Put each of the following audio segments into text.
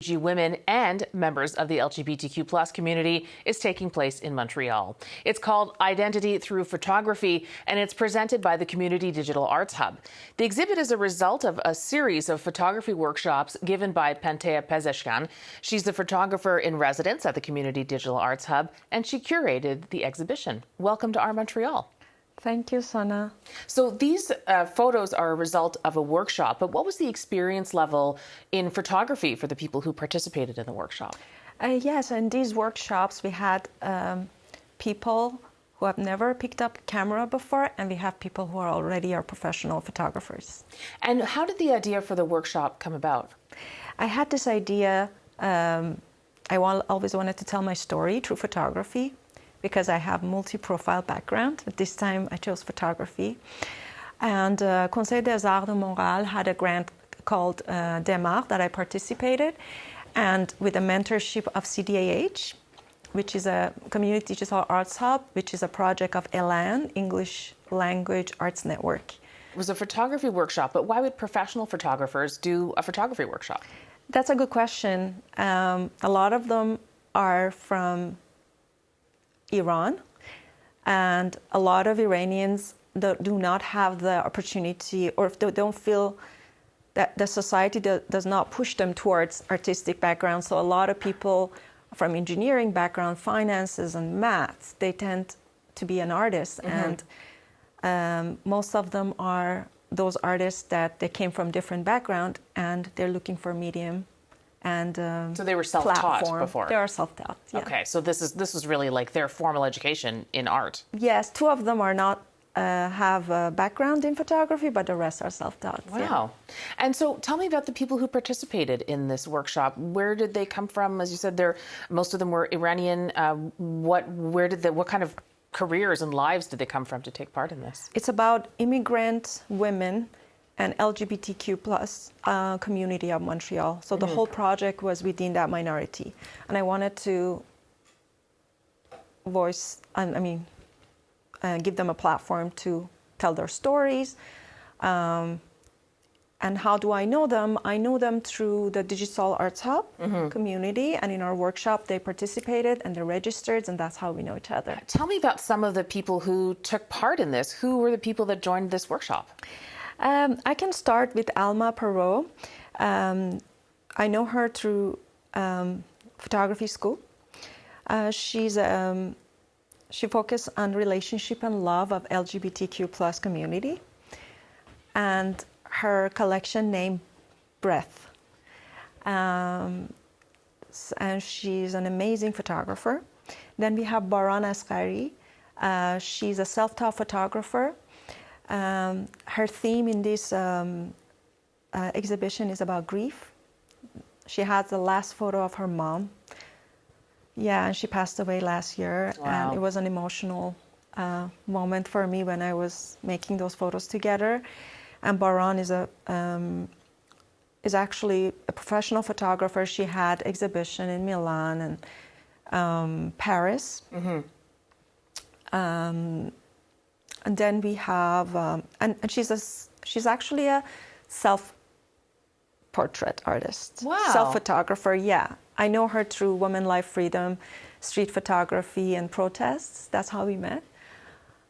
Women and members of the LGBTQ+ community is taking place in Montreal. It's called Identity Through Photography, and it's presented by the Community Digital Arts Hub. The exhibit is a result of a series of photography workshops given by Pantea Pezeshkan. She's the photographer in residence at the Community Digital Arts Hub, and she curated the exhibition. Welcome to our Montreal. Thank you, Sana. So these photos are a result of a workshop, but what was the experience level in photography for the people who participated in the workshop? Yes, in these workshops we had people who have never picked up a camera before, and we have people who are already our professional photographers. And how did the idea for the workshop come about? I had this idea, always wanted to tell my story through photography, because I have multi-profile background, but this time I chose photography. And Conseil des Arts de Montréal had a grant called Démarre that I participated, and with a mentorship of CDAH, which is a Community Digital Arts Hub, which is a project of ELAN, English Language Arts Network. It was a photography workshop, but why would professional photographers do a photography workshop? That's a good question. A lot of them are from Iran, and a lot of Iranians do not have the opportunity, or if they don't feel that the society does not push them towards artistic background. So a lot of people from engineering background, finances and maths, they tend to be an artist. Mm-hmm. And most of them are those artists that they came from different background, and they're looking for medium. And so they were self-taught before? They are self-taught, yeah. Okay, so this is really like their formal education in art. Yes, two of them are not have a background in photography, but the rest are self-taught. Wow. Yeah. And so tell me about the people who participated in this workshop. Where did they come from? As you said, most of them were Iranian. What kind of careers and lives did they come from to take part in this? It's about immigrant women and LGBTQ+ community of Montreal. So the whole project was within that minority. And I wanted to give them a platform to tell their stories. And how do I know them? I know them through the Digital Arts Hub community, and in our workshop they participated and they registered, and that's how we know each other. Tell me about some of the people who took part in this. Who were the people that joined this workshop? I can start with Alma Perot. I know her through photography school. She focused on relationship and love of LGBTQ+ community, and her collection named Breath. And she's an amazing photographer. Then we have Baran Asghari. She's a self-taught photographer. Her theme in this exhibition is about grief. She has the last photo of her mom. Yeah, and she passed away last year. Wow. And it was an emotional moment for me when I was making those photos together. And Baran is actually a professional photographer. She had exhibition in Milan and Paris. Mm-hmm. And then we have, and she's actually a self-portrait artist. Wow. Self-photographer, yeah. I know her through Women Life Freedom, street photography and protests. That's how we met.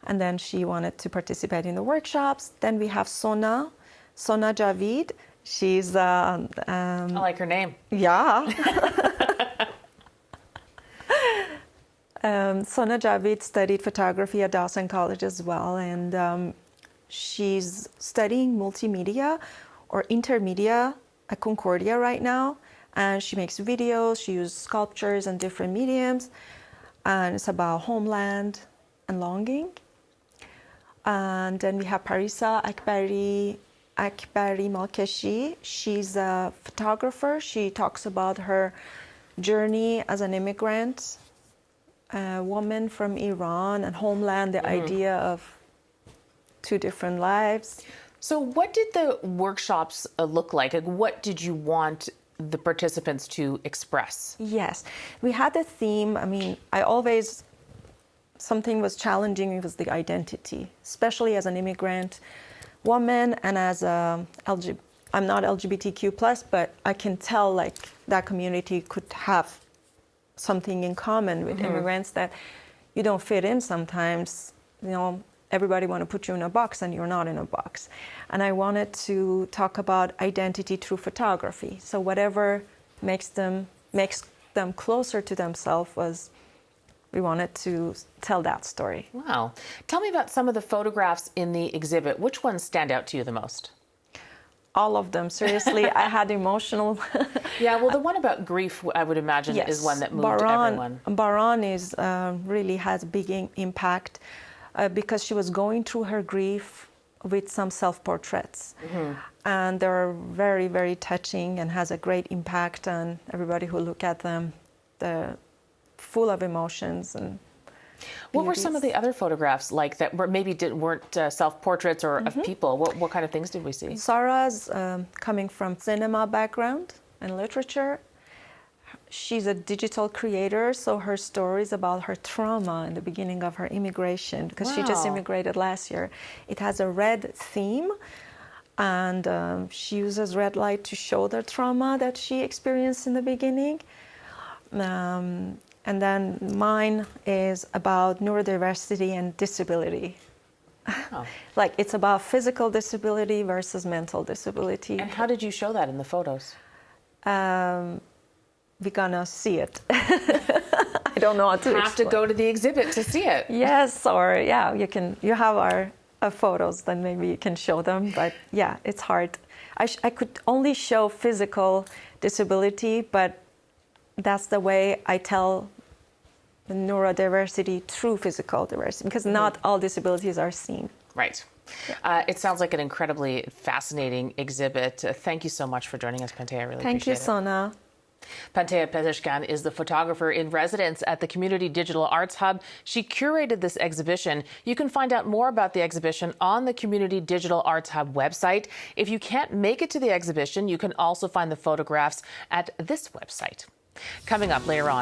And then she wanted to participate in the workshops. Then we have Sona Javid. She's I like her name. Yeah. Sona Javid studied photography at Dawson College as well, and she's studying multimedia or intermedia at Concordia right now, and she makes videos, she uses sculptures and different mediums, and it's about homeland and longing. And then we have Parisa Akbari Malkeshi. She's a photographer. She talks about her journey as an immigrant, a woman from Iran and homeland, the idea of two different lives. So what did the workshops look like? What did you want the participants to express? Yes, we had a theme. Something was challenging, it was the identity, especially as an immigrant woman and as a I'm not LGBTQ+, but I can tell like that community could have something in common with immigrants, that you don't fit in sometimes. You know, everybody want to put you in a box and you're not in a box. And I wanted to talk about identity through photography. So whatever makes them closer to themselves we wanted to tell that story. Wow. Tell me about some of the photographs in the exhibit. Which ones stand out to you the most? All of them, seriously. I had emotional. Yeah, well, the one about grief, I would imagine, is one that moved everyone. Baran is really has a big impact because she was going through her grief with some self-portraits. And they're very, very touching and has a great impact on everybody who look at them. They're full of emotions and what were some of the other photographs like that weren't self-portraits or of people? What kind of things did we see? Sarah's coming from cinema background and literature. She's a digital creator, so her story is about her trauma in the beginning of her immigration, because she just immigrated last year. It has a red theme, and she uses red light to show the trauma that she experienced in the beginning. And then mine is about neurodiversity and disability. Like it's about physical disability versus mental disability. And how did you show that in the photos? We're gonna see it. I don't know how to have to go to the exhibit to see it. Yes, or yeah, you have our photos, then maybe you can show them. But yeah, it's hard. I could only show physical disability, but that's the way I tell the neurodiversity through physical diversity, because not all disabilities are seen. Right. Yeah. It sounds like an incredibly fascinating exhibit. Thank you so much for joining us, Pantea. I really appreciate it. Thank you, Sona. Pantea Pezeshkan is the photographer in residence at the Community Digital Arts Hub. She curated this exhibition. You can find out more about the exhibition on the Community Digital Arts Hub website. If you can't make it to the exhibition, you can also find the photographs at this website. Coming up later on.